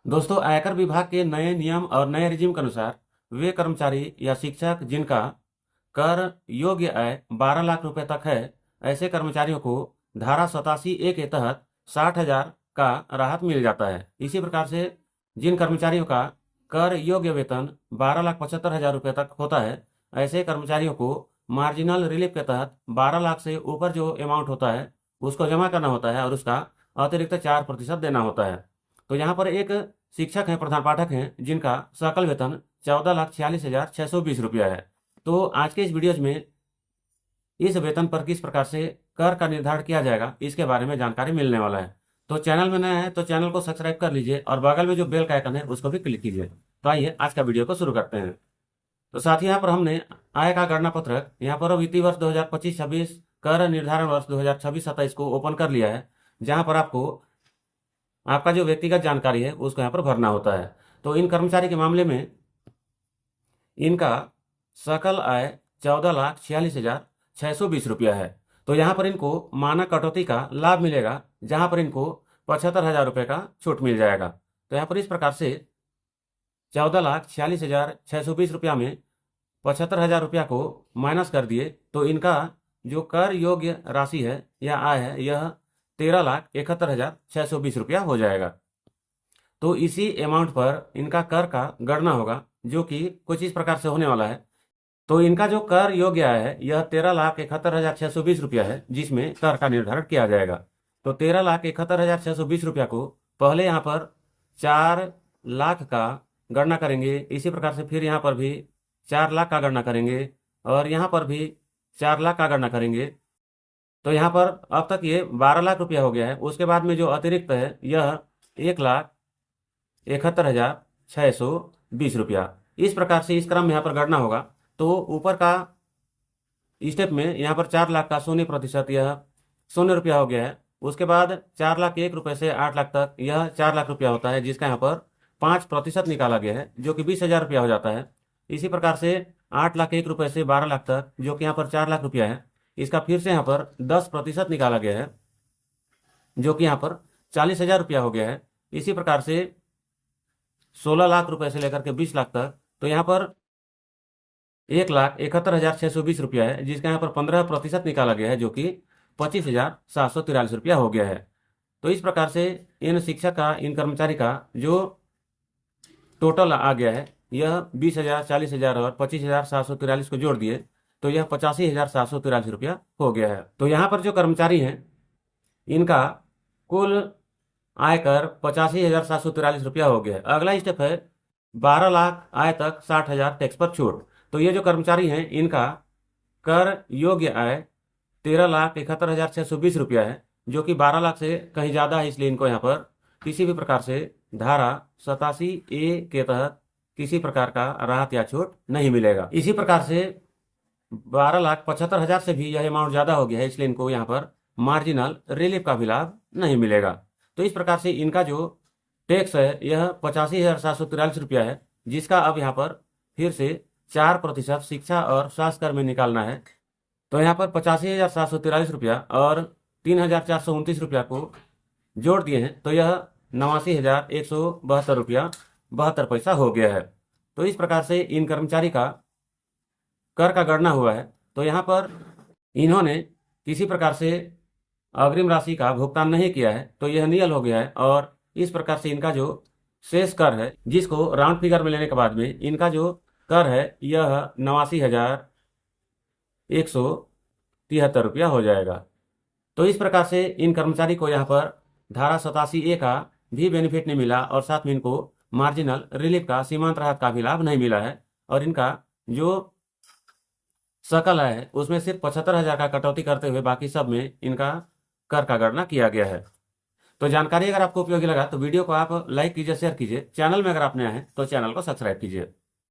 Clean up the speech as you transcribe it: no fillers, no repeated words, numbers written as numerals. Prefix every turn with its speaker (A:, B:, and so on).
A: दोस्तों, आयकर विभाग के नए नियम और नए रिजिम के अनुसार वे कर्मचारी या शिक्षक जिनका कर योग्य आय 12 लाख रुपए तक है, ऐसे कर्मचारियों को धारा 87A के तहत 60,000 का राहत मिल जाता है। इसी प्रकार से जिन कर्मचारियों का कर योग्य वेतन 12,75,000 रुपये तक होता है, ऐसे कर्मचारियों को मार्जिनल रिलीफ के तहत 12 लाख से ऊपर जो अमाउंट होता है उसको जमा करना होता है और उसका अतिरिक्त 4% देना होता है। तो यहाँ पर एक शिक्षक हैं, प्रधान पाठक हैं, जिनका सकल वेतन 14,46,620 रुपया है। तो आज के इस वीडियोज में इस वेतन पर किस प्रकार से कर का निर्धारण किया जाएगा, इसके बारे में जानकारी मिलने वाला है। तो चैनल में नया है तो चैनल को सब्सक्राइब कर लीजिए और बगल में जो बेल का आइकन है उसको भी क्लिक कीजिए। तो आइए आज का वीडियो को शुरू करते हैं। तो साथ ही यहाँ पर हमने आय का गणना पत्रक यहाँ पर वित्तीय वर्ष 2025-26 कर निर्धारण वर्ष 2026-27 को ओपन कर लिया है, जहाँ पर आपको आपका जो व्यक्तिगत जानकारी है उसको यहाँ पर भरना होता है। तो इन कर्मचारी के मामले में इनका सकल आय 14,46,620 रुपया है। तो यहाँ पर इनको मानक कटौती का लाभ मिलेगा, जहाँ पर इनको 75,000 रुपये का छूट मिल जाएगा। तो यहाँ पर इस प्रकार से 14,46,620 रुपया में 75,000 रुपया को माइनस कर दिए तो इनका जो कर योग्य राशि है या आय है यह 13,71,620 रुपया हो जाएगा। तो इसी अमाउंट पर इनका कर का गणना होगा, जो कि कुछ इस प्रकार से होने वाला है। तो इनका जो कर योग्य आय है यह 13,71,620 रुपया है, जिसमें कर का निर्धारण किया जाएगा। तो 13,71,620 रुपया को पहले यहाँ पर 4 लाख का गणना करेंगे, इसी प्रकार से फिर यहाँ पर भी 4 लाख का गणना करेंगे और यहाँ पर भी 4 लाख का गणना करेंगे। तो यहाँ पर अब तक ये 12 लाख रुपया हो गया है। उसके बाद में जो अतिरिक्त है यह 1,71,620 रुपया। इस प्रकार से इस क्रम में यहाँ पर गणना होगा। तो ऊपर का स्टेप में यहाँ पर 4 लाख का 0% यह 0 रुपया हो गया है। उसके बाद 4,01,000 से 8 लाख तक यह 4 लाख रुपया होता है, जिसका यहाँ पर 5% निकाला गया है, जो कि 20,000 रुपया हो जाता है। इसी प्रकार से 8,01,000 से 12 लाख तक, जो कि यहाँ पर 4 लाख रुपया है, इसका फिर से यहाँ पर 10% निकाला गया है, जो कि यहाँ पर 40,000 रुपया हो गया है। इसी प्रकार से 16 लाख रुपए से लेकर के 20 लाख तक, तो यहाँ पर 1,71,620 रुपया है, जिसका यहाँ पर 15% निकाला गया है, जो कि 25,743 रुपया हो गया है। तो इस प्रकार से इन शिक्षक का, इन कर्मचारी का जो टोटल आ गया है यह 20,000, 40,000 और 25,743 को जोड़ दिए तो यह 85,743 रुपया हो गया है। तो यहाँ पर जो कर्मचारी हैं इनका कुल आयकर 85,743 रुपया हो गया है। अगला स्टेप है 12 लाख आय तक 60,000 टैक्स पर छूट। तो ये जो कर्मचारी हैं इनका कर योग्य आय 13,71,620 रुपया है, जो कि 12 लाख से कहीं ज़्यादा है, इसलिए इनको यहाँ पर किसी भी प्रकार से धारा 87A के तहत किसी प्रकार का राहत या छूट नहीं मिलेगा। इसी प्रकार से 12,75,000 से भी यह अमाउंट ज़्यादा हो गया है, इसलिए इनको यहाँ पर मार्जिनल रिलीफ का भी लाभ नहीं मिलेगा। तो इस प्रकार से इनका जो टैक्स है यह 85,743 रुपया है, जिसका अब यहाँ पर फिर से 4% शिक्षा और स्वास्थ्य कर में निकालना है। तो यहाँ पर 85,743 रुपया और 3,429 रुपया को जोड़ दिए हैं तो यह 89,172 रुपया 72 पैसा हो गया है। तो इस प्रकार से इन कर्मचारी का कर का गणना हुआ है। तो यहाँ पर इन्होंने किसी प्रकार से अग्रिम राशि का भुगतान नहीं किया है, तो यह नियल हो गया है। और इस प्रकार से इनका जो शेष कर है, जिसको राउंड फिगर में लेने के बाद में इनका जो कर है यह 89,173 रुपया हो जाएगा। तो इस प्रकार से इन कर्मचारी को यहाँ पर धारा 87A का भी बेनिफिट नहीं मिला और साथ में इनको मार्जिनल रिलीफ का, सीमांत राहत का भी लाभ नहीं मिला है। और इनका जो सकल आय है उसमें सिर्फ 75,000 का कटौती करते हुए बाकी सब में इनका कर का गणना किया गया है। तो जानकारी अगर आपको उपयोगी लगा तो वीडियो को आप लाइक कीजिए, शेयर कीजिए। चैनल में अगर आप नए हैं तो चैनल को सब्सक्राइब कीजिए।